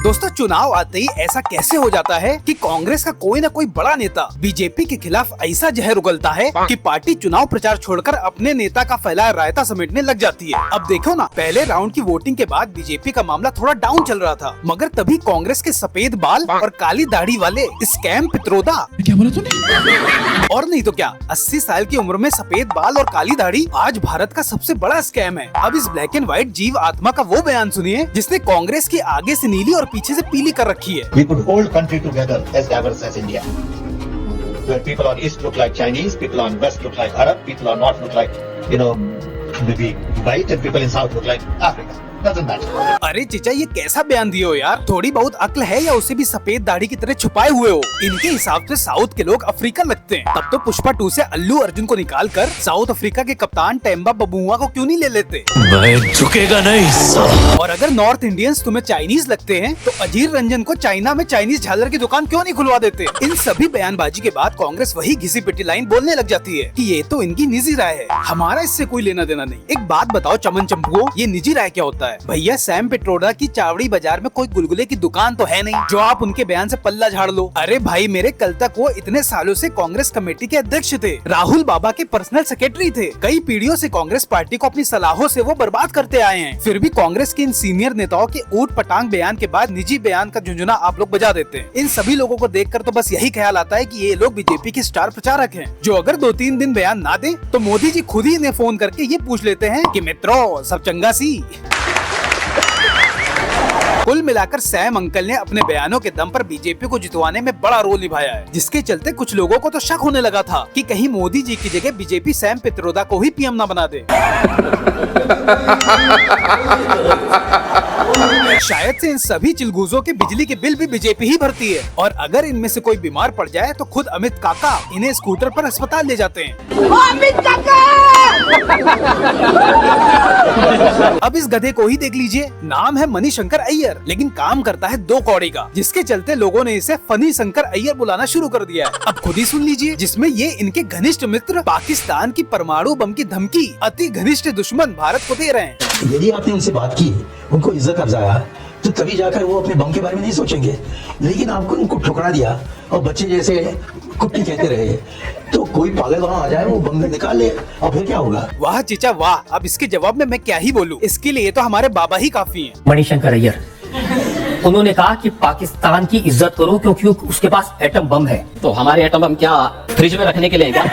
दोस्तों चुनाव आते ही ऐसा कैसे हो जाता है कि कांग्रेस का कोई न कोई बड़ा नेता बीजेपी के खिलाफ ऐसा जहर उगलता है कि पार्टी चुनाव प्रचार छोड़कर अपने नेता का फैलाया रायता समेटने लग जाती है। अब देखो ना, पहले राउंड की वोटिंग के बाद बीजेपी का मामला थोड़ा डाउन चल रहा था, मगर तभी कांग्रेस के सफेद बाल और काली दाढ़ी वाले स्कैम पित्रोदा, क्या बोला तूने? और नहीं तो क्या, 80 साल की उम्र में सफेद बाल और काली दाढ़ी आज भारत का सबसे बड़ा स्कैम है। अब इस ब्लैक एंड व्हाइट जीव आत्मा का वो बयान सुनिए जिसने कांग्रेस की आगे से नीली और पीछे से पीली कर रखी है। We could hold country together as diverse as India, where people on east look like Chinese, people on west look like Arab, people on north look like, maybe white, and people in south look like Africa. Doesn't matter. अरे चिचा, ये कैसा बयान दिए हो यार? थोड़ी बहुत अक्ल है या उसे भी सफेद दाढ़ी की तरह छुपाए हुए हो? इनके हिसाब से साउथ के लोग अफ्रीकन लगते हैं। तब तो पुष्पा 2 से अल्लू अर्जुन को निकाल कर साउथ अफ्रीका के कप्तान टेम्बा बबुआ को क्यों नहीं ले लेते? मैं झुकेगा नहीं। और अगर नॉर्थ इंडियंस तुम्हें चाइनीज लगते हैं तो अजीर रंजन को चाइना में चाइनीज झालर की दुकान क्यों नहीं खुलवा देते? इन सभी बयानबाजी के बाद कांग्रेस वही घिसी पिटी लाइन बोलने लग जाती है कि ये तो इनकी निजी राय है, हमारा इससे कोई लेना देना नहीं। एक बात बताओ चमन चंपुओ, ये निजी राय क्या होता है? भैया सैम पिट्रोडा की चावड़ी बाजार में कोई गुलगुले की दुकान तो है नहीं जो आप उनके बयान से पल्ला झाड़ लो। अरे भाई मेरे, कल तक वो इतने सालों से कांग्रेस कमेटी के अध्यक्ष थे, राहुल बाबा के पर्सनल सेक्रेटरी थे। कई पीढ़ियों से कांग्रेस पार्टी को अपनी सलाहों से वो बर्बाद करते आए हैं। फिर भी कांग्रेस के इन सीनियर नेताओं के ऊट पटांग बयान के बाद निजी बयान का झुंझुना आप लोग बजा देते हैं। इन सभी लोगों को देखकर तो बस यही ख्याल आता है कि ये लोग बीजेपी के स्टार प्रचारक हैं, जो अगर 2-3 दिन बयान ना दे तो मोदी जी खुद ही इन्हें फोन करके ये पूछ लेते हैं कि मित्रों सब चंगा सी। कुल मिलाकर सैम अंकल ने अपने बयानों के दम पर बीजेपी को जितवाने में बड़ा रोल निभाया है, जिसके चलते कुछ लोगों को तो शक होने लगा था कि कहीं मोदी जी की जगह बीजेपी सैम पित्रोदा को ही पीएम न बना दे। शायद से इन सभी चिलगूजों के बिजली के बिल भी बीजेपी ही भरती है, और अगर इनमें से कोई बीमार पड़ जाए तो खुद अमित काका इन्हें स्कूटर पर अस्पताल ले जाते हैं। अमित काका! अब इस गधे को ही देख लीजिए, नाम है मणिशंकर अय्यर, लेकिन काम करता है 2 कौड़ी का, जिसके चलते लोगों ने इसे फनी शंकर अय्यर बुलाना शुरू कर दिया है। अब खुद ही सुन लीजिए, जिसमें ये इनके घनिष्ठ मित्र पाकिस्तान की परमाणु बम की धमकी अति घनिष्ठ दुश्मन भारत को दे रहे हैं। यदि आपने उनसे बात की, उनको इज्जत अफजाया, तो तभी जाकर वो अपने बम के बारे में नहीं सोचेंगे। लेकिन आपको उनको ठुकरा दिया और बच्चे जैसे कुट्टी कहते रहे, तो कोई पागल वहाँ आ जाए, वो बम निकाल ले, और फिर क्या होगा? वाह चीचा वाह, अब इसके जवाब में मैं क्या ही बोलूं, इसके लिए तो हमारे बाबा ही काफी हैं। मणिशंकर अय्यर, उन्होंने कहा कि पाकिस्तान की इज्जत करो क्योंकि उसके पास एटम बम है। तो हमारे एटम बम क्या फ्रिज में रखने के लिए क्या?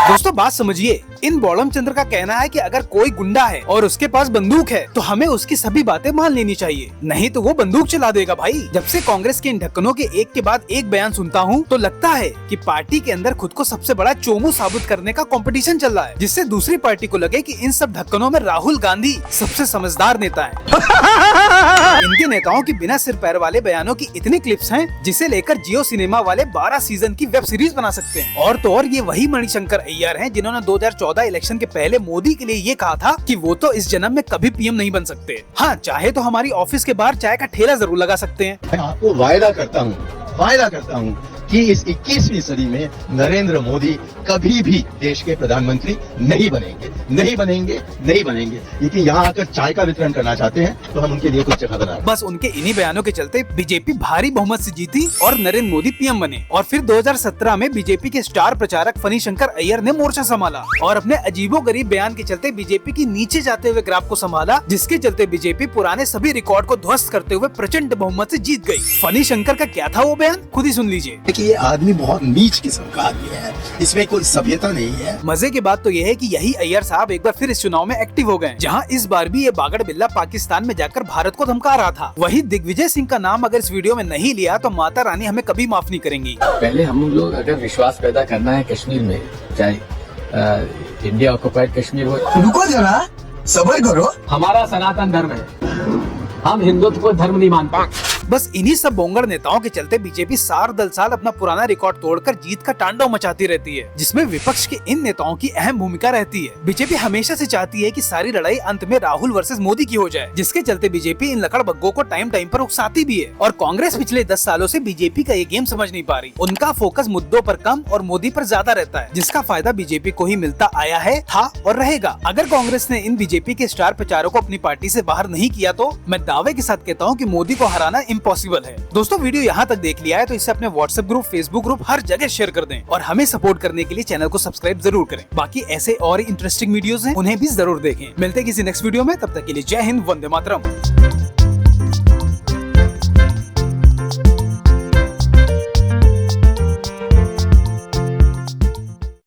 दोस्तों बात समझिए, इन बॉलम चंद्र का कहना है कि अगर कोई गुंडा है और उसके पास बंदूक है तो हमें उसकी सभी बातें मान लेनी चाहिए, नहीं तो वो बंदूक चला देगा भाई। जब से कांग्रेस के इन ढक्कनों के एक के बाद एक बयान सुनता हूँ तो लगता है कि पार्टी के अंदर खुद को सबसे बड़ा चोमू साबित करने का कंपटीशन चल रहा है, जिससे दूसरी पार्टी को लगे कि इन सब ढक्कनों में राहुल गांधी सबसे समझदार नेता है। इनके नेताओं की बिना सिर पैर वाले बयानों की इतनी क्लिप्स हैं जिसे लेकर जियो सिनेमा वाले 12 सीजन की वेब सीरीज बना सकते हैं। और तो और ये वही मणिशंकर अय्यर हैं जिन्होंने 2014 इलेक्शन के पहले मोदी के लिए ये कहा था कि वो तो इस जन्म में कभी पीएम नहीं बन सकते। हाँ, चाहे तो हमारी ऑफिस के बाहर चाय का ठेला जरूर लगा सकते हैं। मैं आपको वायदा करता हूँ कि इस 21वीं सदी में नरेंद्र मोदी कभी भी देश के प्रधानमंत्री नहीं बनेंगे, क्योंकि यहाँ आकर चाय का वितरण करना चाहते हैं तो हम उनके लिए कुछ जगह बना। बस उनके इन्हीं बयानों के चलते बीजेपी भारी बहुमत से जीती और नरेंद्र मोदी पीएम बने। और फिर 2017 में बीजेपी के स्टार प्रचारक फनी शंकर अय्यर ने मोर्चा संभाला और अपने अजीबोगरीब बयान के चलते बीजेपी की नीचे जाते हुए ग्राफ को संभाला, जिसके चलते बीजेपी पुराने सभी रिकॉर्ड को ध्वस्त करते हुए प्रचंड बहुमत से जीत गई। फनी शंकर का क्या था वो बयान, खुद ही सुन लीजिए। ये आदमी बहुत नीच किस्म का आदमी है, इसमें कोई सभ्यता नहीं है। मजे की बात तो ये है कि यही अय्यर साहब एक बार फिर इस चुनाव में एक्टिव हो गए, जहां इस बार भी ये बागड़ बिल्ला पाकिस्तान में जाकर भारत को धमका रहा था। वही दिग्विजय सिंह का नाम अगर इस वीडियो में नहीं लिया तो माता रानी हमें कभी माफ नहीं करेंगी। पहले हम लोग अगर विश्वास पैदा करना है कश्मीर में, चाहे इंडिया ऑक्युपाइड कश्मीर हो। रुको जरा, सब्र करो। हमारा सनातन धर्म है, हम हिंदुत्व को धर्म नहीं मानते। बस इन्हीं सब बोंगर नेताओं के चलते बीजेपी साल दर साल अपना पुराना रिकॉर्ड तोड़कर जीत का तांडव मचाती रहती है, जिसमें विपक्ष के इन नेताओं की अहम भूमिका रहती है। बीजेपी हमेशा से चाहती है कि सारी लड़ाई अंत में राहुल वर्सेस मोदी की हो जाए, जिसके चलते बीजेपी इन लकड़बग्गों को टाइम टाइम पर उकसाती भी है। और कांग्रेस पिछले 10 सालों से बीजेपी का ये गेम समझ नहीं पा रही। उनका फोकस मुद्दों पर कम और मोदी पर ज्यादा रहता है, जिसका फायदा बीजेपी को ही मिलता आया है, था और रहेगा। अगर कांग्रेस ने इन बीजेपी के स्टार प्रचारकों को अपनी पार्टी से बाहर नहीं किया तो मैं दावे के साथ कहता हूँ कि मोदी को हराना इम्पॉसिबल है। दोस्तों वीडियो यहाँ तक देख लिया है तो इसे अपने व्हाट्सएप ग्रुप, फेसबुक ग्रुप हर जगह शेयर कर दें और हमें सपोर्ट करने के लिए चैनल को सब्सक्राइब जरूर करें। बाकी ऐसे और इंटरेस्टिंग वीडियोस हैं, उन्हें भी जरूर देखें। मिलते हैं किसी नेक्स्ट वीडियो में, तब तक के लिए जय हिंद, वंदे मातरम।